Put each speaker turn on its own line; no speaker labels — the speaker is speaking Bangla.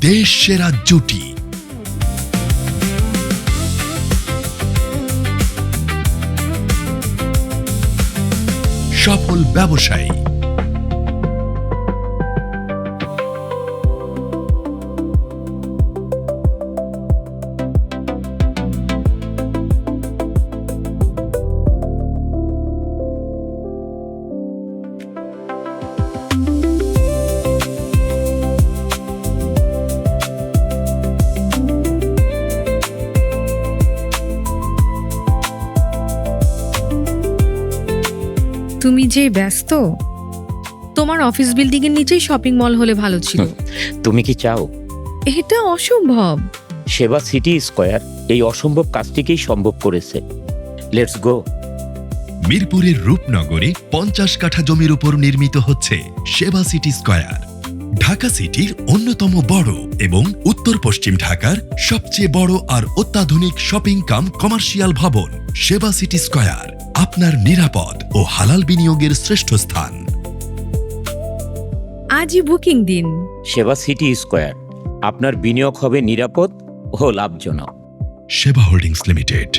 দেশ সেরা জুটি। সফল ব্যবসায়ী।
তুমি যে ব্যস্ত, তোমার অফিস বিল্ডিং এর নিচেই শপিং মল হলে ভালো ছিল।
তুমি কি চাও?
এটা অসম্ভব।
সেবা সিটি স্কয়ার এই অসম্ভব কাজটিকেই সম্ভব করেছে। Let's go.
মিরপুরের রূপনগরে 50 কাঠা জমির উপর নির্মিত হচ্ছে সেবা সিটি স্কয়ার, ঢাকা সিটির অন্যতম বড় এবং উত্তর পশ্চিম ঢাকার সবচেয়ে বড় আর অত্যাধুনিক শপিং কাম কমার্শিয়াল ভবন। সেবা সিটি স্কয়ার আপনার নিরাপদ ও হালাল বিনিয়োগের শ্রেষ্ঠ স্থান।
আজই বুকিং দিন।
সেবা সিটি স্কয়ার, আপনার বিনিয়োগ হবে নিরাপদ ও লাভজনক।
সেবা হোল্ডিংস লিমিটেড।